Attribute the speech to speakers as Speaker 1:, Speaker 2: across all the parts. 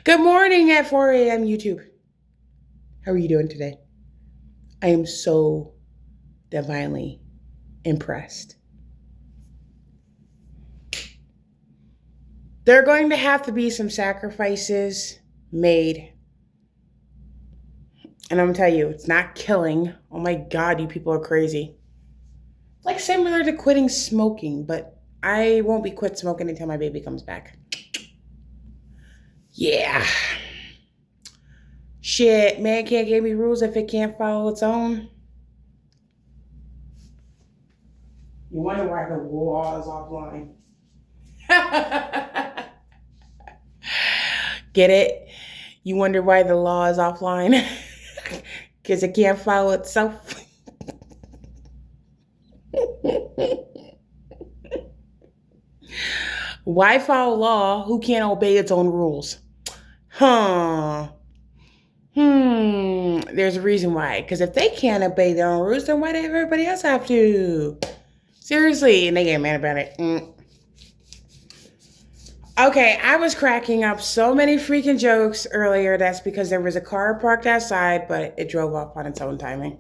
Speaker 1: Good morning at 4 a.m. YouTube. How are you doing today? I am so divinely impressed. There are going to have to be some sacrifices made. And I'm going to tell you, it's not killing. Oh my God, you people are crazy. It's like similar to quitting smoking, but I won't be quit smoking until my baby comes back. Yeah. Shit, man can't give me rules if it can't follow its own. You wonder why the law is offline. Get it? You wonder why the law is offline? Because it can't follow itself. Why follow law who can't obey its own rules? Huh. There's a reason why. Because if they can't obey their own rules, then why does everybody else have to? Seriously. And they get mad about it. Okay, I was cracking up so many freaking jokes earlier. That's because there was a car parked outside, but it drove off on its own timing.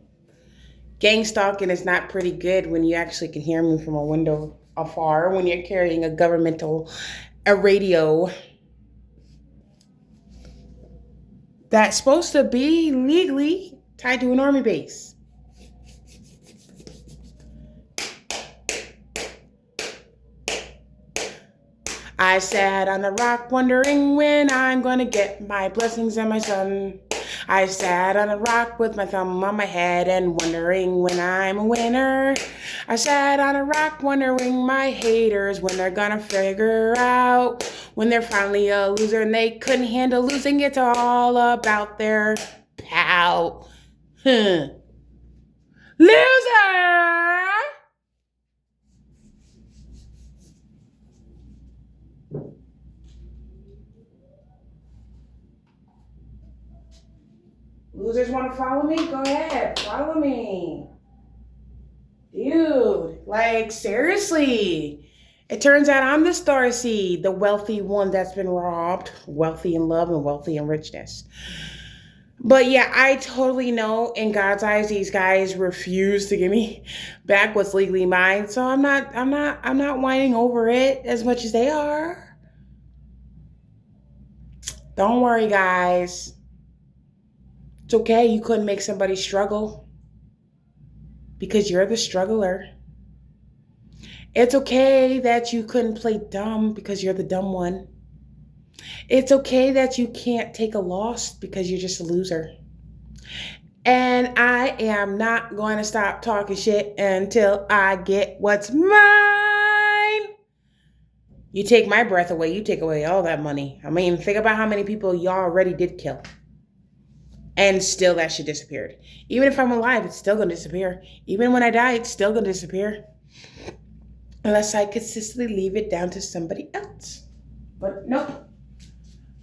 Speaker 1: Gang stalking is not pretty good when you actually can hear me from a window afar when you're carrying a radio that's supposed to be legally tied to an army base. I sat on a rock wondering when I'm gonna get my blessings and my son. I sat on a rock with my thumb on my head and wondering when I'm a winner. I sat on a rock wondering my haters when they're gonna figure out when they're finally a loser and they couldn't handle losing. It's all about their pout. Loser! Losers want to follow me? Go ahead, follow me. Dude, like seriously. It turns out I'm the starseed, the wealthy one that's been robbed, wealthy in love and wealthy in richness. But yeah, I totally know in God's eyes these guys refuse to give me back what's legally mine. So I'm not whining over it as much as they are. Don't worry, guys. It's okay, you couldn't make somebody struggle because you're the struggler. It's okay that you couldn't play dumb because you're the dumb one. It's okay that you can't take a loss because you're just a loser. And I am not going to stop talking shit until I get what's mine. You take my breath away, you take away all that money. I mean, think about how many people y'all already did kill. And still that shit disappeared. Even if I'm alive, it's still going to disappear. Even when I die, it's still going to disappear. Unless I consistently leave it down to somebody else. But nope.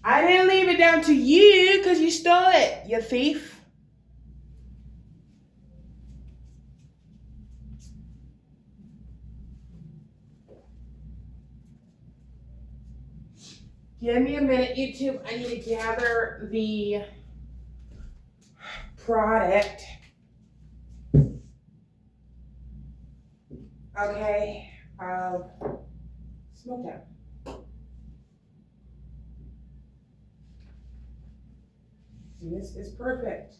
Speaker 1: I didn't leave it down to you because you stole it, you thief. Give me a minute, YouTube. I need to gather the product. Okay. Smoke out. And this is perfect.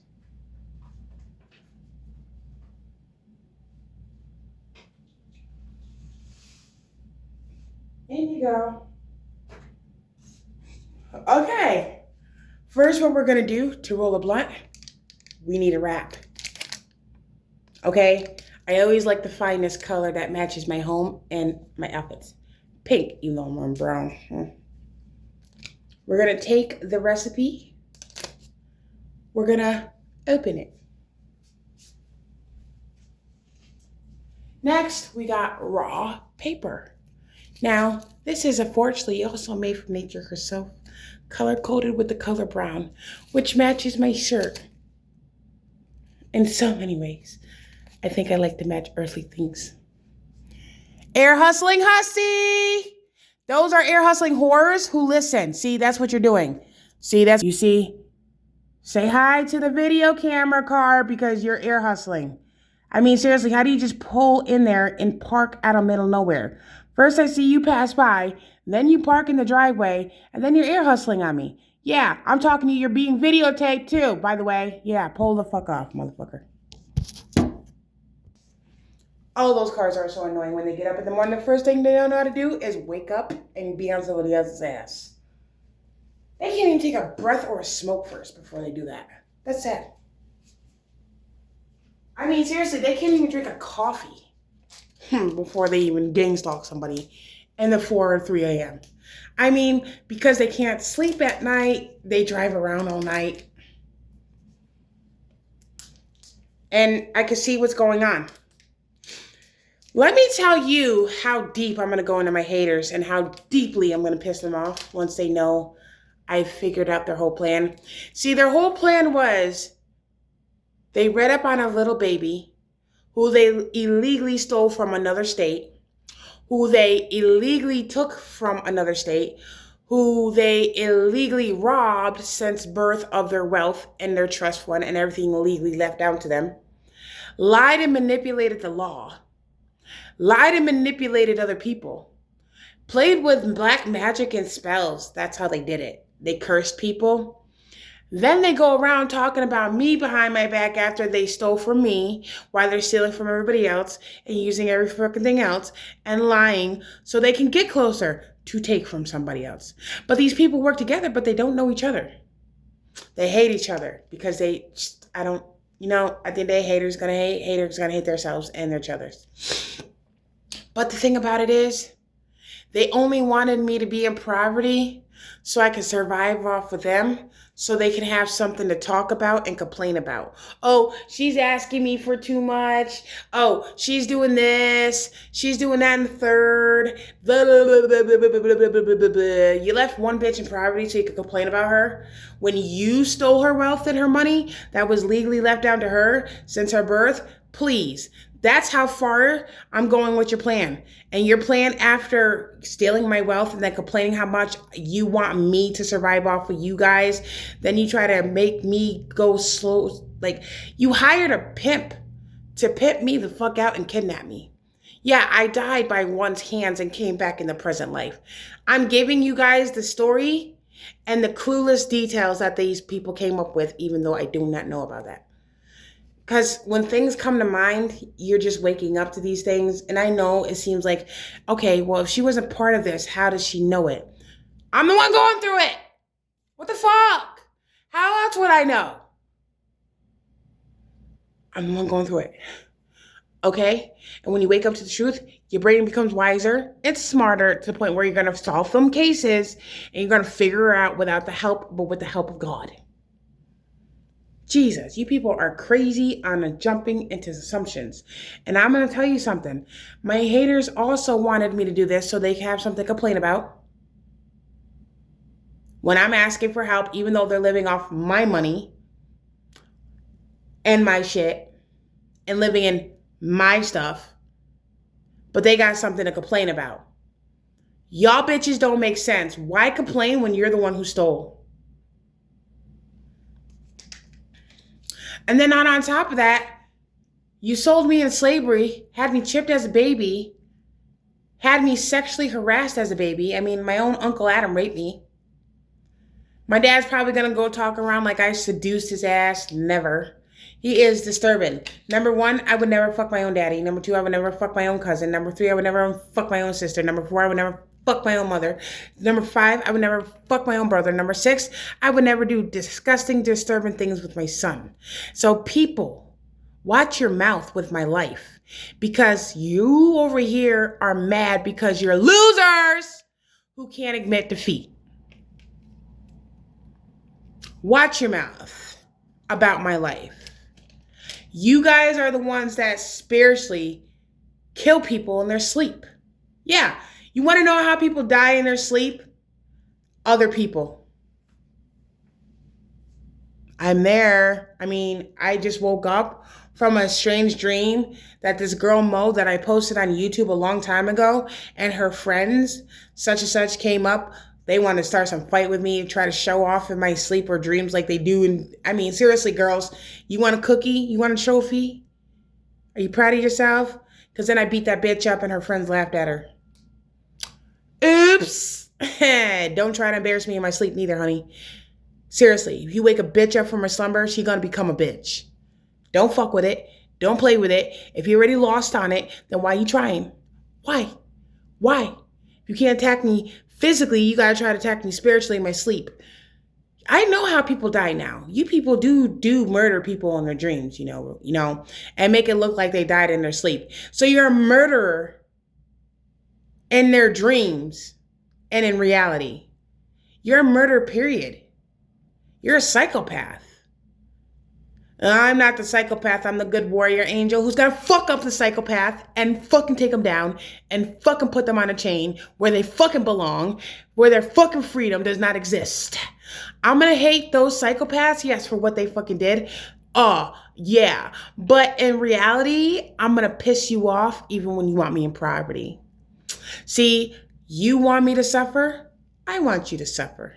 Speaker 1: In you go. Okay. First, what we're going to do to roll a blunt, we need a wrap. Okay? I always like to find this color that matches my home and my outfits. Pink, even though I'm wearing brown. We're going to take the recipe. We're going to open it. Next, we got raw paper. Now, this is unfortunately also made from nature herself, color-coded with the color brown, which matches my shirt in so many ways. I think I like to match earthly things. Air hustling hussy! Those are air hustling whores who listen. See, that's what you're doing. See, you see? Say hi to the video camera car because you're ear hustling. I mean, seriously, how do you just pull in there and park out of middle of nowhere? First I see you pass by, then you park in the driveway, and then you're ear hustling on me. Yeah, I'm talking to you. You're being videotaped too, by the way. Yeah, pull the fuck off, motherfucker. All those cars are so annoying when they get up in the morning. The first thing they don't know how to do is wake up and be on somebody else's ass. They can't even take a breath or a smoke first before they do that. That's sad. I mean, seriously, they can't even drink a coffee before they even gang stalk somebody in the 4 or 3 a.m. I mean, because they can't sleep at night, they drive around all night. And I can see what's going on. Let me tell you how deep I'm going to go into my haters and how deeply I'm going to piss them off once they know I figured out their whole plan. See, their whole plan was they read up on a little baby who they illegally stole from another state, who they illegally took from another state, who they illegally robbed since birth of their wealth and their trust fund and everything illegally left down to them, lied and manipulated the law, lied and manipulated other people, played with black magic and spells. That's how they did it. They cursed people. Then they go around talking about me behind my back after they stole from me while they're stealing from everybody else and using every fucking thing else and lying so they can get closer to take from somebody else. But these people work together, but they don't know each other. They hate each other because I think haters gonna hate themselves and their others. But the thing about it is, they only wanted me to be in poverty so I could survive off of them, so they can have something to talk about and complain about. Oh, she's asking me for too much. Oh, she's doing this. She's doing that and the third. Blah, blah, blah, blah, blah, blah, blah, blah, blah. You left one bitch in poverty so you could complain about her. When you stole her wealth and her money that was legally left down to her since her birth, please. That's how far I'm going with your plan. And your plan after stealing my wealth and then complaining how much you want me to survive off of you guys, then you try to make me go slow. Like, you hired a pimp to pimp me the fuck out and kidnap me. Yeah, I died by one's hands and came back in the present life. I'm giving you guys the story and the clueless details that these people came up with, even though I do not know about that. Because when things come to mind, you're just waking up to these things. And I know it seems like, okay, well, if she wasn't part of this, how does she know it? I'm the one going through it. What the fuck? How else would I know? I'm the one going through it. Okay? And when you wake up to the truth, your brain becomes wiser and smarter to the point where you're going to solve some cases and you're going to figure it out without the help, but with the help of God. Jesus, you people are crazy on jumping into assumptions. And I'm going to tell you something. My haters also wanted me to do this so they can have something to complain about. When I'm asking for help, even though they're living off my money and my shit and living in my stuff, but they got something to complain about. Y'all bitches don't make sense. Why complain when you're the one who stole? And then on top of that, you sold me in slavery, had me chipped as a baby, had me sexually harassed as a baby. I mean, my own Uncle Adam raped me. My dad's probably going to go talk around like I seduced his ass. Never. He is disturbing. Number 1, I would never fuck my own daddy. Number 2, I would never fuck my own cousin. Number 3, I would never fuck my own sister. Number 4, I would never fuck my own mother. Number 5, I would never fuck my own brother. Number 6, I would never do disgusting, disturbing things with my son. So people, watch your mouth with my life, because you over here are mad because you're losers who can't admit defeat. Watch your mouth about my life. You guys are the ones that spiritually kill people in their sleep. Yeah. You want to know how people die in their sleep? Other people. I'm there. I mean, I just woke up from a strange dream that this girl Mo that I posted on YouTube a long time ago and her friends, such and such, came up They want to start some fight with me and try to show off in my sleep or dreams like they do. And I mean, seriously, girls, you want a cookie? You want a trophy? Are you proud of yourself? Because then I beat that bitch up and her friends laughed at her. Oops. Don't try to embarrass me in my sleep neither, honey. Seriously, if you wake a bitch up from her slumber, she gonna become a bitch. Don't fuck with it. Don't play with it. If you already lost on it, then why are you trying? Why? Why? If you can't attack me physically, you gotta try to attack me spiritually in my sleep. I know how people die now. You people do murder people in their dreams, you know, and make it look like they died in their sleep. So you're a murderer in their dreams and in reality. You're a murderer, period. You're a psychopath. I'm not the psychopath. I'm the good warrior angel who's gonna fuck up the psychopath and fucking take them down and fucking put them on a chain where they fucking belong, where their fucking freedom does not exist. I'm gonna hate those psychopaths, yes, for what they fucking did. Oh, yeah. But in reality, I'm gonna piss you off even when you want me in poverty. See, you want me to suffer? I want you to suffer.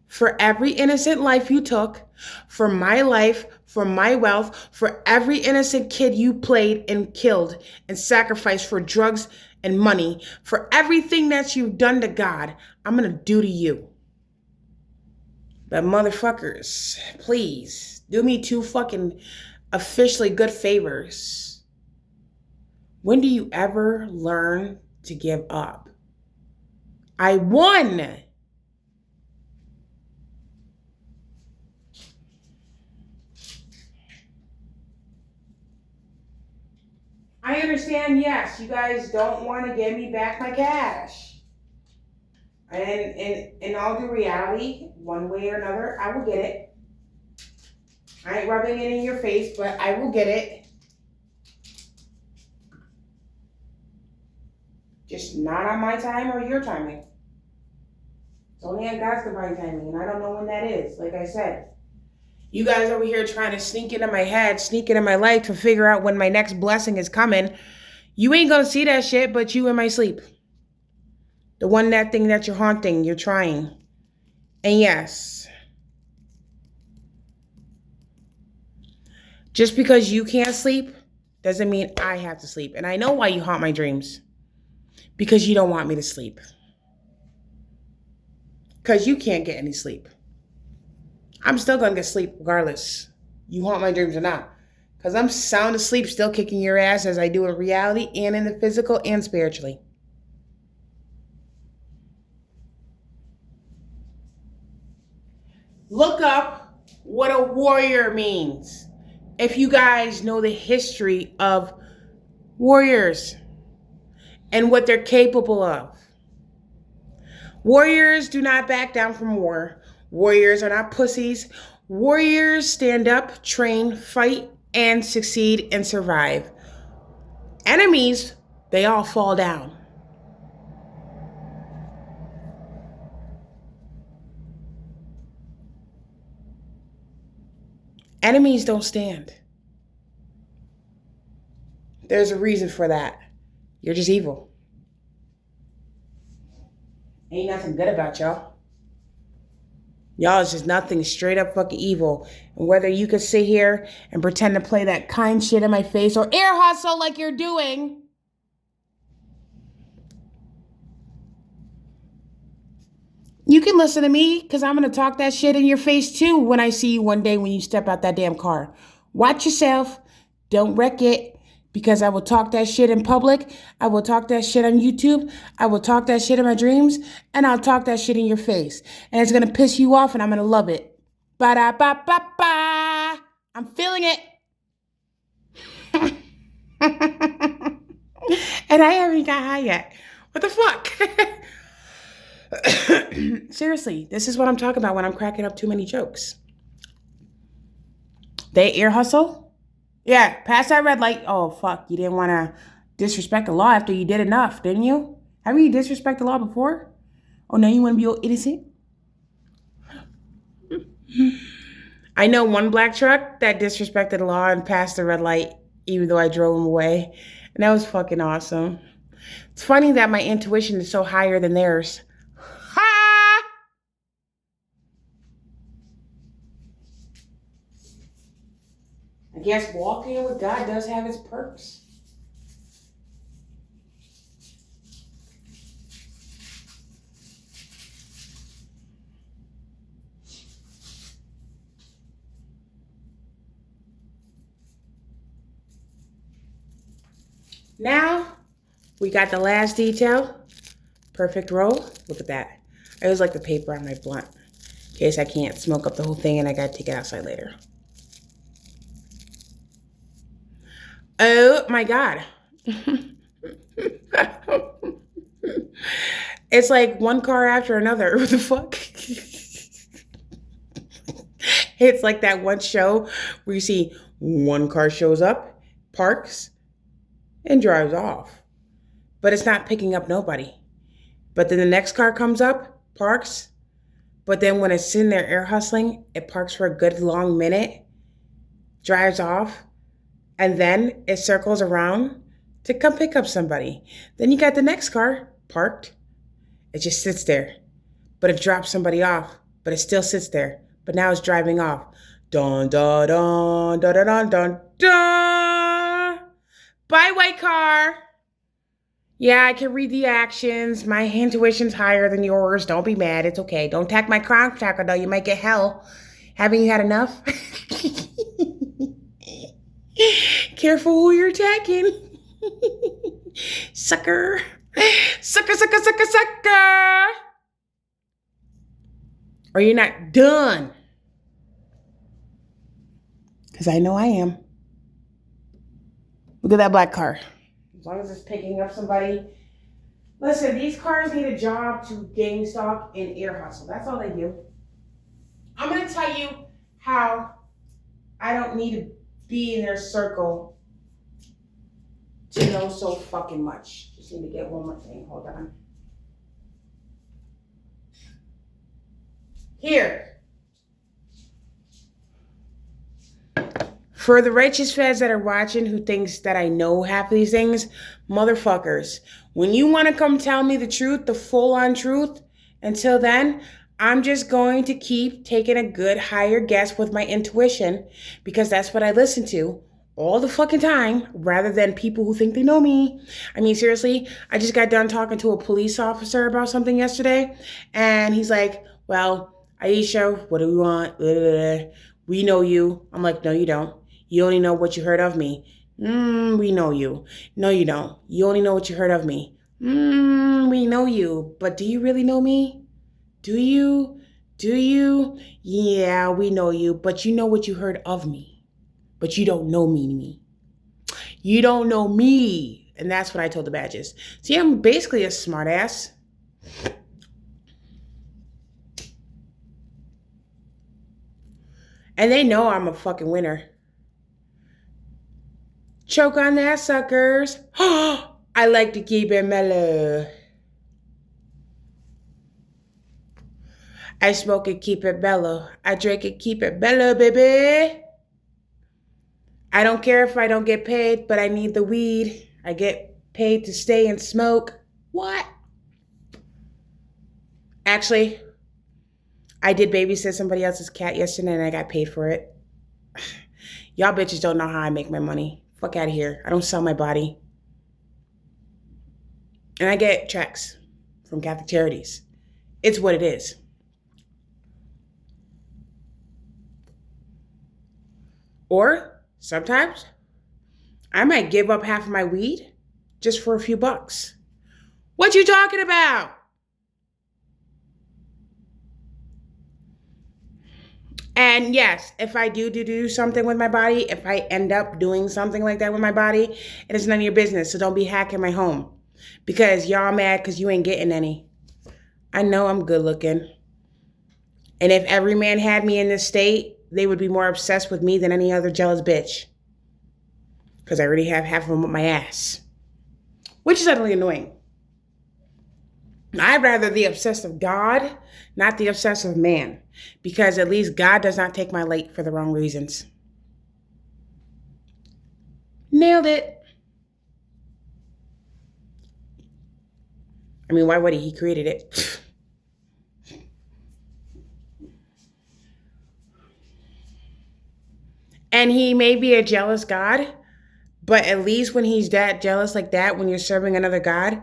Speaker 1: For every innocent life you took, for my life, for my wealth, for every innocent kid you played and killed and sacrificed for drugs and money, for everything that you've done to God, I'm gonna do to you. But motherfuckers, please, do me two fucking officially good favors. When do you ever learn to give up? I won! I understand, yes, you guys don't want to give me back my cash. And in all due reality, one way or another, I will get it. I ain't rubbing it in your face, but I will get it. Just not on my time or your timing. It's only on God's divine timing, and I don't know when that is, like I said. You guys over here trying to sneak into my head, sneak into my life to figure out when my next blessing is coming. You ain't gonna see that shit, but you in my sleep. The one that thing that you're haunting, you're trying. And yes, just because you can't sleep doesn't mean I have to sleep. And I know why you haunt my dreams. Because you don't want me to sleep. Because you can't get any sleep. I'm still going to get sleep regardless. You haunt my dreams or not. Because I'm sound asleep still kicking your ass as I do in reality and in the physical and spiritually. Look up what a warrior means. If you guys know the history of warriors and what they're capable of. Warriors do not back down from war. Warriors are not pussies. Warriors stand up, train, fight, and succeed and survive. Enemies, they all fall down. Enemies don't stand. There's a reason for that. You're just evil. Ain't nothing good about y'all. Y'all is just nothing, straight up fucking evil. And whether you could sit here and pretend to play that kind shit in my face or ear hustle like you're doing, you can listen to me because I'm going to talk that shit in your face too when I see you one day when you step out that damn car. Watch yourself. Don't wreck it. Because I will talk that shit in public. I will talk that shit on YouTube. I will talk that shit in my dreams. And I'll talk that shit in your face. And it's going to piss you off and I'm going to love it. Ba-da-ba-ba-ba. I'm feeling it. And I haven't got high yet. What the fuck? Seriously, this is what I'm talking about when I'm cracking up too many jokes. They ear hustle? Yeah, pass that red light. Oh, fuck. You didn't want to disrespect the law after you did enough, didn't you? Haven't you disrespected the law before? Oh, now you want to be all innocent? I know one black truck that disrespected the law and passed the red light, even though I drove him away. And that was fucking awesome. It's funny that my intuition is so higher than theirs. Ha! I guess walking with God does have its perks. Now, we got the last detail. Perfect roll. Look at that. I always like the paper on my blunt in case I can't smoke up the whole thing and I gotta take it outside later. Oh my God. It's like one car after another. What the fuck? It's like that one show where you see one car shows up, parks, and drives off. But it's not picking up nobody. But then the next car comes up, parks, but then when it's in there air hustling, it parks for a good long minute, drives off, and then it circles around to come pick up somebody. Then you got the next car parked. It just sits there, but it drops somebody off, but it still sits there. But now it's driving off. Dun, dun, dun, dun, dun, dun, dun, dun. Bye, white car. Yeah, I can read the actions. My intuition's higher than yours. Don't be mad. It's okay. Don't attack my crown chakra, though. You might get hell. Haven't you had enough? Careful who you're attacking. Sucker. Sucker, sucker, sucker, sucker. Or you're not done. Because I know I am. Look at that black car. As long as it's picking up somebody. Listen, these cars need a job to gain stock and ear hustle. That's all they do. I'm going to tell you how I don't need to be in their circle to know so fucking much. Just need to get one more thing. Hold on. Here. For the righteous feds that are watching who thinks that I know half of these things, motherfuckers, when you want to come tell me the truth, the full-on truth, until then, I'm just going to keep taking a good higher guess with my intuition because that's what I listen to all the fucking time rather than people who think they know me. I mean, seriously, I just got done talking to a police officer about something yesterday, and he's like, well, Aisha, what do we want? We know you. I'm like, no, you don't. You only know what you heard of me. We know you. No, you don't. You only know what you heard of me. We know you. But do you really know me? Do you? Do you? Yeah, we know you. But you know what you heard of me. But you don't know me. You don't know me. And that's what I told the badges. See, I'm basically a smart ass. And they know I'm a fucking winner. Choke on that, suckers. I like to keep it mellow. I smoke it, keep it mellow. I drink it, keep it mellow, baby. I don't care if I don't get paid, but I need the weed. I get paid to stay and smoke. What? Actually, I did babysit somebody else's cat yesterday and I got paid for it. Y'all bitches don't know how I make my money. Fuck out of here. I don't sell my body. And I get checks from Catholic Charities. It's what it is. Or sometimes I might give up half of my weed just for a few bucks. What you talking about? And yes, if I do something with my body, if I end up doing something like that with my body, it is none of your business. So don't be hacking my home because y'all mad because you ain't getting any. I know I'm good looking. And if every man had me in this state, they would be more obsessed with me than any other jealous bitch. Because I already have half of them with my ass. Which is utterly annoying. I'd rather the obsessive God, not the obsessive man. Because at least God does not take my light for the wrong reasons. Nailed it. I mean, why would he? He created it. And he may be a jealous God, but at least when he's that jealous like that, when you're serving another God,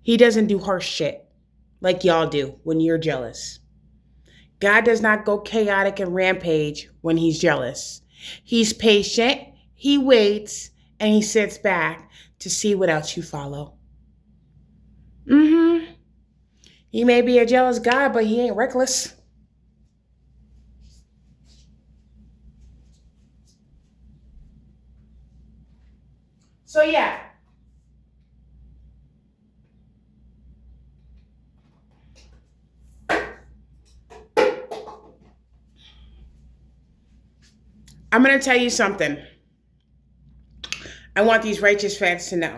Speaker 1: he doesn't do harsh shit like y'all do when you're jealous. God does not go chaotic and rampage when he's jealous. He's patient, he waits, and he sits back to see what else you follow. He may be a jealous God, but he ain't reckless. So yeah. I'm going to tell you something. I want these righteous fans to know.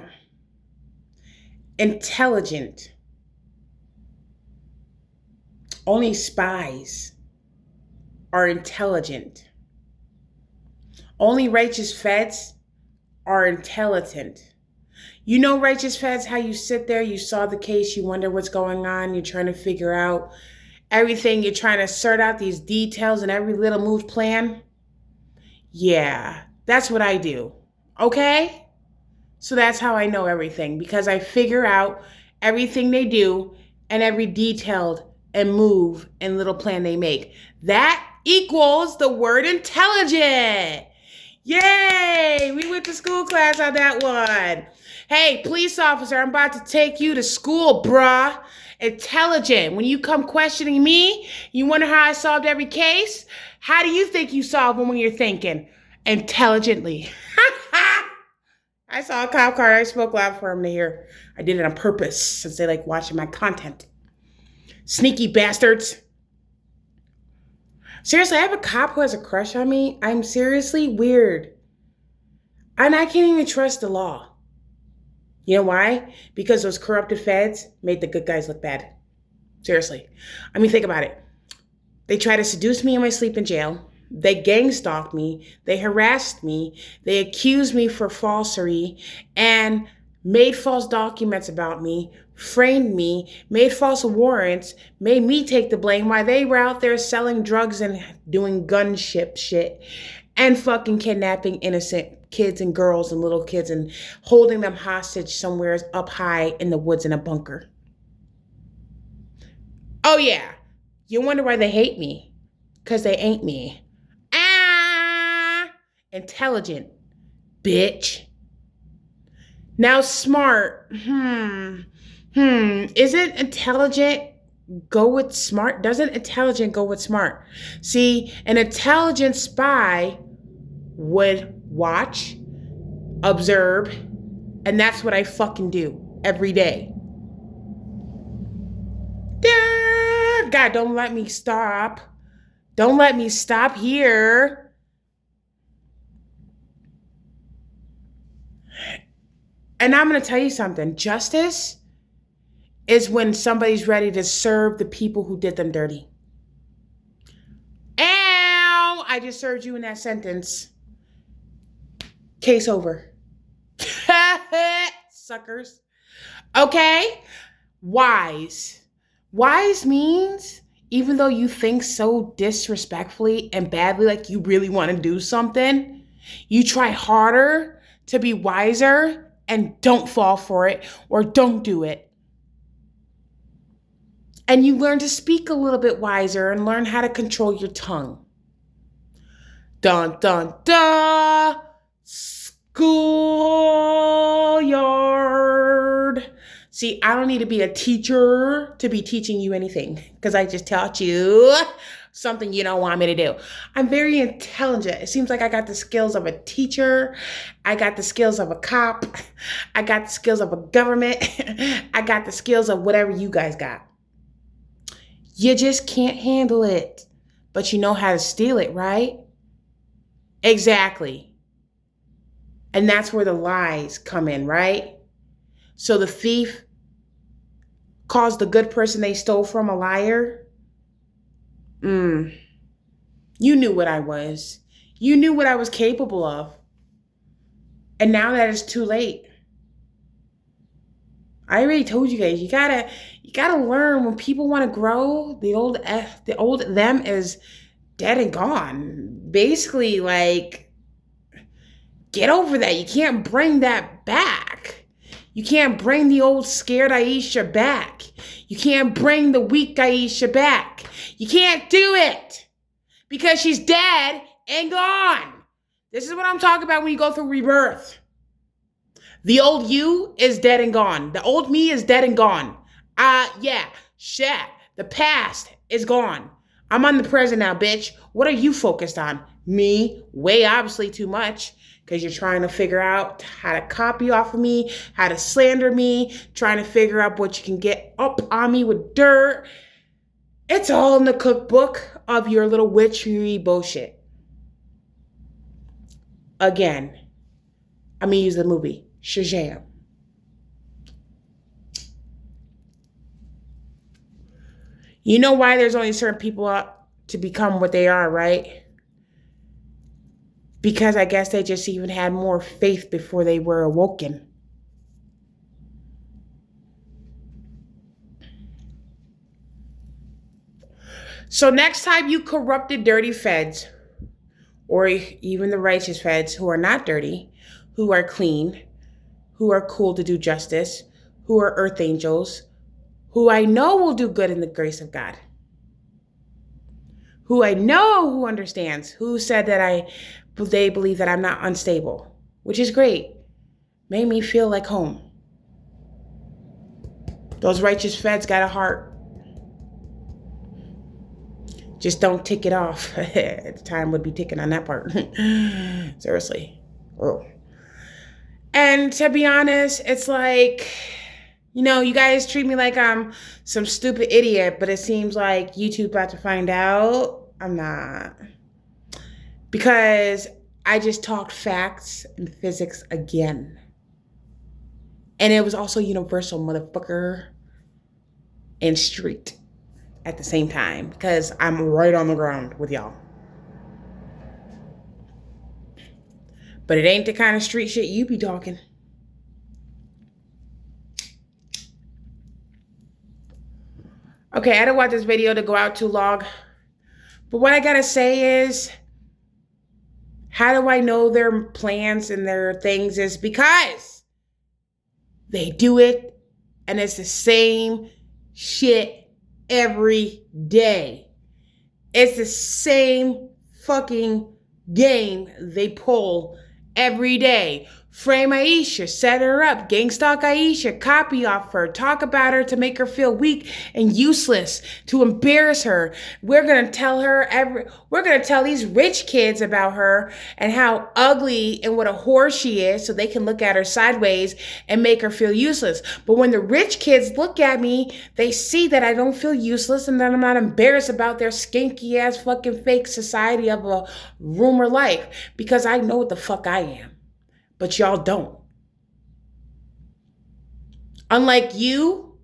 Speaker 1: Intelligent. Only spies are intelligent. Only righteous feds are intelligent. You know, righteous feds, how you sit there, you saw the case, you wonder what's going on, you're trying to figure out everything, you're trying to sort out these details and every little move plan. Yeah, that's what I do. Okay? So that's how I know everything, because I figure out everything they do and every detailed and move and little plan they make. That equals the word intelligent. Yay! We went to school class on that one. Hey, police officer, I'm about to take you to school, bruh. Intelligent. When you come questioning me, you wonder how I solved every case? How do you think you solve them when you're thinking? Intelligently. I saw a cop car. I spoke loud for him to hear. I did it on purpose since they like watching my content. Sneaky bastards. Seriously, I have a cop who has a crush on me. I'm seriously weird. And I can't even trust the law. You know why? Because those corrupted feds made the good guys look bad. Seriously. I mean, think about it. They tried to seduce me in my sleep in jail. They gang stalked me. They harassed me. They accused me for falsery and made false documents about me, framed me, made false warrants, made me take the blame while they were out there selling drugs and doing gunship shit and fucking kidnapping innocent kids and girls and little kids and holding them hostage somewhere up high in the woods in a bunker. Oh yeah, you wonder why they hate me? Because they ain't me. Intelligent, bitch. Now smart. Isn't intelligent go with smart? Doesn't intelligent go with smart? See, an intelligent spy would watch, observe, and that's what I fucking do every day. God, don't let me stop. Don't let me stop here. And I'm going to tell you something. Justice is when somebody's ready to serve the people who did them dirty. Ow! I just served you in that sentence. Case over. Suckers. Okay? Wise. Wise means even though you think so disrespectfully and badly, like you really want to do something, you try harder to be wiser and don't fall for it or don't do it. And you learn to speak a little bit wiser and learn how to control your tongue. Dun, dun, dun. Schoolyard. See, I don't need to be a teacher to be teaching you anything because I just taught you something you don't want me to do. I'm very intelligent. It seems like I got the skills of a teacher. I got the skills of a cop. I got the skills of a government. I got the skills of whatever you guys got. You just can't handle it, but you know how to steal it, right? Exactly. And that's where the lies come in, right? So the thief calls the good person they stole from a liar. You knew what I was. You knew what I was capable of. And now that it's too late. I already told you guys, you gotta learn when people want to grow. The old them is dead and gone. Basically, like, get over that. You can't bring that back. You can't bring the old scared Aisha back. You can't bring the weak Aisha back. You can't do it because she's dead and gone. This is what I'm talking about when you go through rebirth. The old you is dead and gone. The old me is dead and gone. Yeah, shit. The past is gone. I'm on the present now, bitch. What are you focused on? Me? Way obviously too much. Because you're trying to figure out how to copy off of me, how to slander me, trying to figure out what you can get up on me with dirt. It's all in the cookbook of your little witchery bullshit. Again, I'm going to use the movie Shazam. You know why there's only certain people out to become what they are, right? Because I guess they just even had more faith before they were awoken. So next time you corrupted dirty feds, or even the righteous feds who are not dirty, who are clean, who are cool to do justice, who are earth angels, who I know will do good in the grace of God, who I know who understands, who said that they believe that I'm not unstable, which is great. Made me feel like home. Those righteous feds got a heart. Just don't tick it off. Time would be ticking on that part. Seriously. Oh. And to be honest, it's like, you guys treat me like I'm some stupid idiot, but it seems like YouTube about to find out I'm not. Because I just talked facts and physics again. And it was also universal, motherfucker, and street at the same time. Because I'm right on the ground with y'all. But it ain't the kind of street shit you be talking. Okay, I don't want this video to go out too long. But what I gotta say is, how do I know their plans and their things is because they do it and it's the same shit every day. It's the same fucking game they pull every day. Frame Aisha, set her up, gangstalk Aisha, copy off her, talk about her to make her feel weak and useless, to embarrass her. We're gonna tell these rich kids about her and how ugly and what a whore she is so they can look at her sideways and make her feel useless. But when the rich kids look at me, they see that I don't feel useless and that I'm not embarrassed about their skanky ass fucking fake society of a rumor life because I know what the fuck I am. But y'all don't. Unlike you,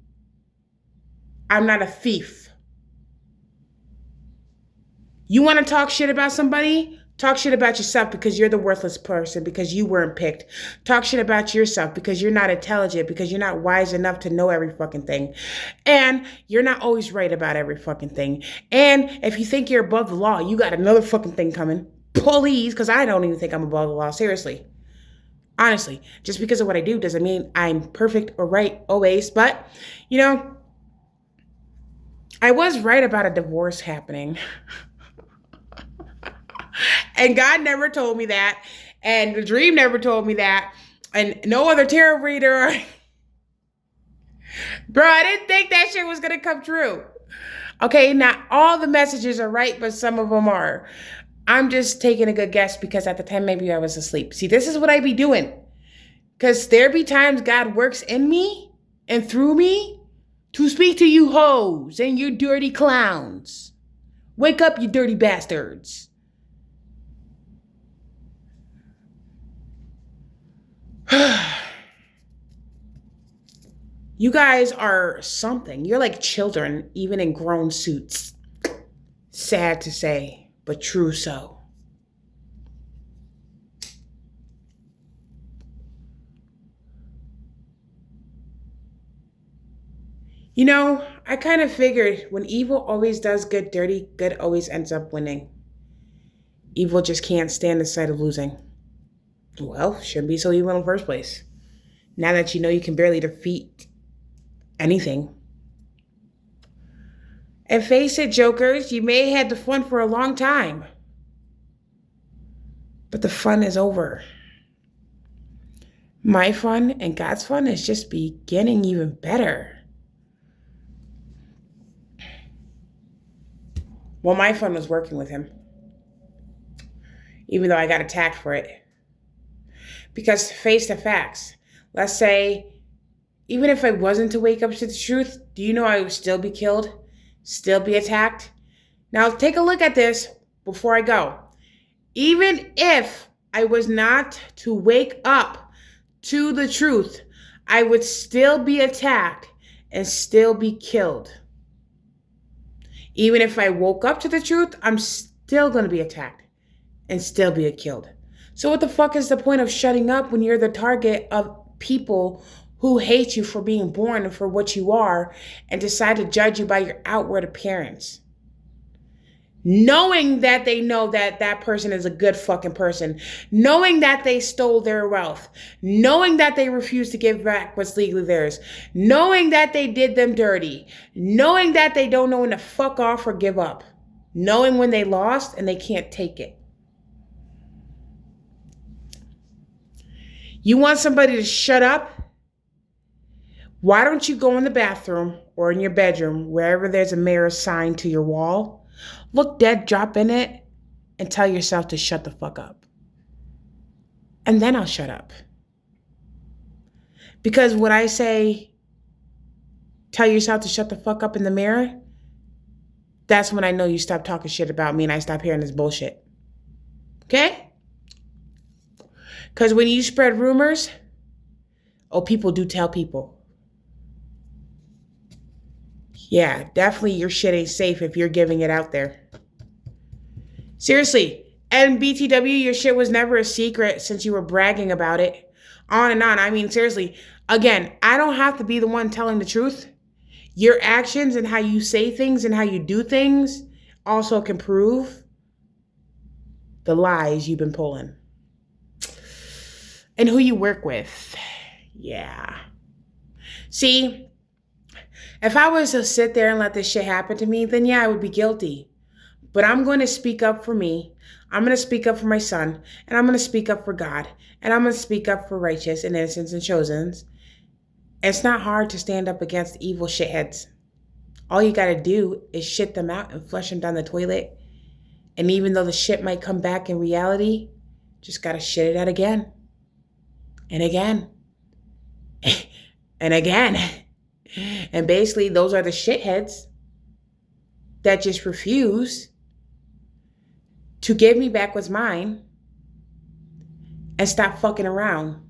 Speaker 1: I'm not a thief. You want to talk shit about somebody? Talk shit about yourself because you're the worthless person, because you weren't picked. Talk shit about yourself because you're not intelligent, because you're not wise enough to know every fucking thing. And you're not always right about every fucking thing. And if you think you're above the law, you got another fucking thing coming. Please, because I don't even think I'm above the law. Seriously. Honestly, just because of what I do doesn't mean I'm perfect or right always. But, I was right about a divorce happening. And God never told me that. And the dream never told me that. And no other tarot reader. Bro, I didn't think that shit was going to come true. Okay, not all the messages are right, but some of them are. I'm just taking a good guess because at the time maybe I was asleep. See, this is what I be doing. Because there be times God works in me and through me to speak to you hoes and you dirty clowns. Wake up, you dirty bastards. You guys are something. You're like children, even in grown suits. Sad to say, but true so. I kind of figured when evil always does good dirty, good always ends up winning. Evil just can't stand the sight of losing. Well, shouldn't be so evil in the first place. Now that you know you can barely defeat anything. And face it, jokers, you may have had the fun for a long time. But the fun is over. My fun and God's fun is just beginning even better. Well, my fun was working with him. Even though I got attacked for it. Because face the facts. Let's say, even if I wasn't to wake up to the truth, do you know I would still be killed? Still be attacked? Now take a look at this before I go. Even if I was not to wake up to the truth, I would still be attacked and still be killed. Even if I woke up to the truth, I'm still going to be attacked and still be killed. So what the fuck is the point of shutting up when you're the target of people who hate you for being born and for what you are and decide to judge you by your outward appearance? Knowing that they know that that person is a good fucking person, knowing that they stole their wealth, knowing that they refused to give back what's legally theirs, knowing that they did them dirty, knowing that they don't know when to fuck off or give up, knowing when they lost and they can't take it. You want somebody to shut up? Why don't you go in the bathroom or in your bedroom, wherever there's a mirror sign to your wall, look dead, drop in it, and tell yourself to shut the fuck up. And then I'll shut up. Because when I say, tell yourself to shut the fuck up in the mirror, that's when I know you stop talking shit about me and I stop hearing this bullshit. Okay? Because when you spread rumors, people do tell people. Yeah, definitely your shit ain't safe if you're giving it out there. Seriously, and BTW, your shit was never a secret since you were bragging about it. On and on. I mean, seriously, again, I don't have to be the one telling the truth. Your actions and how you say things and how you do things also can prove the lies you've been pulling. And who you work with. Yeah. See, if I was to sit there and let this shit happen to me, then yeah, I would be guilty. But I'm going to speak up for me. I'm going to speak up for my son. And I'm going to speak up for God. And I'm going to speak up for righteous and innocents and chosens. It's not hard to stand up against evil shitheads. All you got to do is shit them out and flush them down the toilet. And even though the shit might come back in reality, just got to shit it out again. And again. And again. And basically, those are the shitheads that just refuse to give me back what's mine and stop fucking around.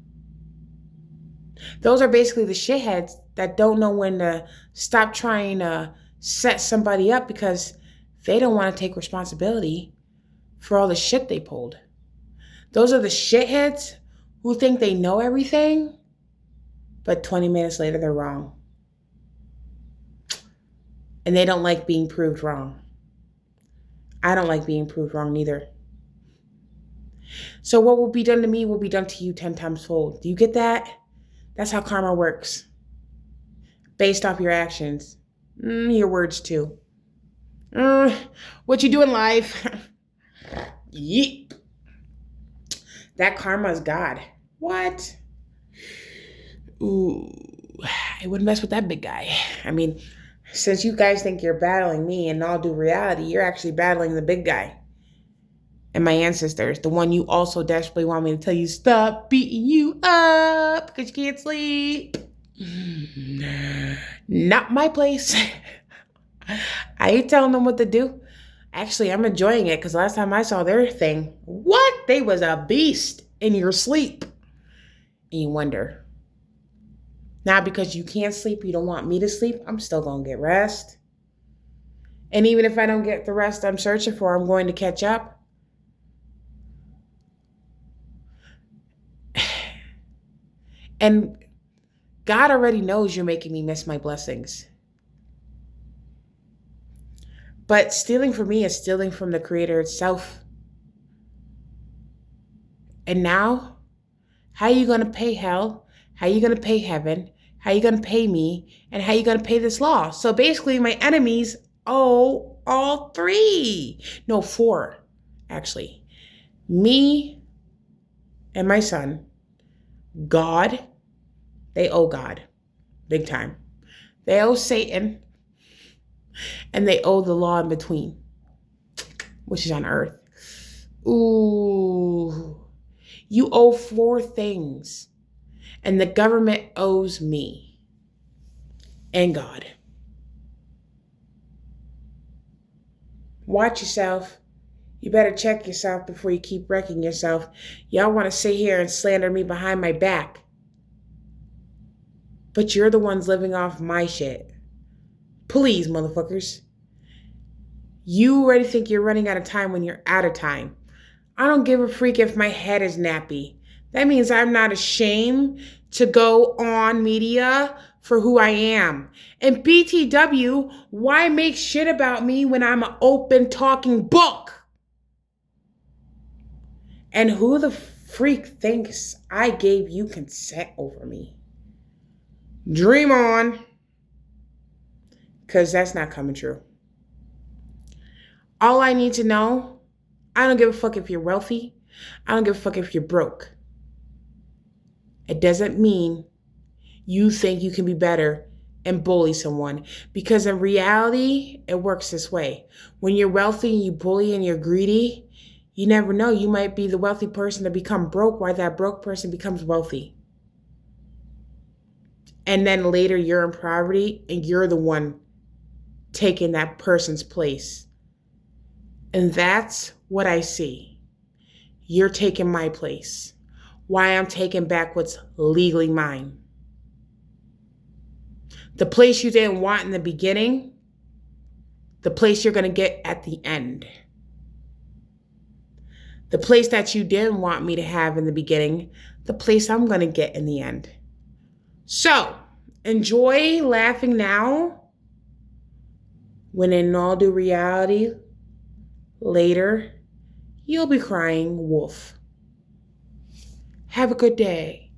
Speaker 1: Those are basically the shitheads that don't know when to stop trying to set somebody up because they don't want to take responsibility for all the shit they pulled. Those are the shitheads who think they know everything, but 20 minutes later, they're wrong. And they don't like being proved wrong. I don't like being proved wrong neither. So what will be done to me will be done to you 10 times fold. Do you get that? That's how karma works. Based off your actions. Your words too. What you do in life. Yeep. That karma is God. What? Ooh. I wouldn't mess with that big guy. I mean, since you guys think you're battling me in all due reality, you're actually battling the big guy. And my ancestors, the one you also desperately want me to tell you, stop beating you up because you can't sleep. Not my place. I ain't telling them what to do. Actually, I'm enjoying it because last time I saw their thing, what? They was a beast in your sleep. And you wonder. Now, because you can't sleep, you don't want me to sleep, I'm still going to get rest. And even if I don't get the rest I'm searching for, I'm going to catch up. And God already knows you're making me miss my blessings. But stealing from me is stealing from the Creator itself. And now, how are you going to pay hell? How are you going to pay heaven? How are you going to pay me? And how are you going to pay this law? So basically, my enemies owe all three. No, four, actually. Me and my son, God, they owe God big time. They owe Satan, and they owe the law in between, which is on earth. Ooh, you owe four things, and the government owes me and God. Watch yourself. You better check yourself before you keep wrecking yourself. Y'all want to sit here and slander me behind my back, but you're the ones living off my shit. Please, motherfuckers. You already think you're running out of time when you're out of time. I don't give a freak if my head is nappy. That means I'm not ashamed to go on media for who I am. And BTW, why make shit about me when I'm an open talking book? And who the freak thinks I gave you consent over me? Dream on. Because that's not coming true. All I need to know, I don't give a fuck if you're wealthy. I don't give a fuck if you're broke. It doesn't mean you think you can be better and bully someone. Because in reality, it works this way. When you're wealthy and you bully and you're greedy, you never know. You might be the wealthy person to become broke while that broke person becomes wealthy. And then later you're in poverty and you're the one taking that person's place. And that's what I see. You're taking my place. Why I'm taking back what's legally mine. The place you didn't want in the beginning, the place you're going to get at the end. The place that you didn't want me to have in the beginning, the place I'm going to get in the end. So, enjoy laughing now, when in all due reality, later, you'll be crying wolf. Have a good day.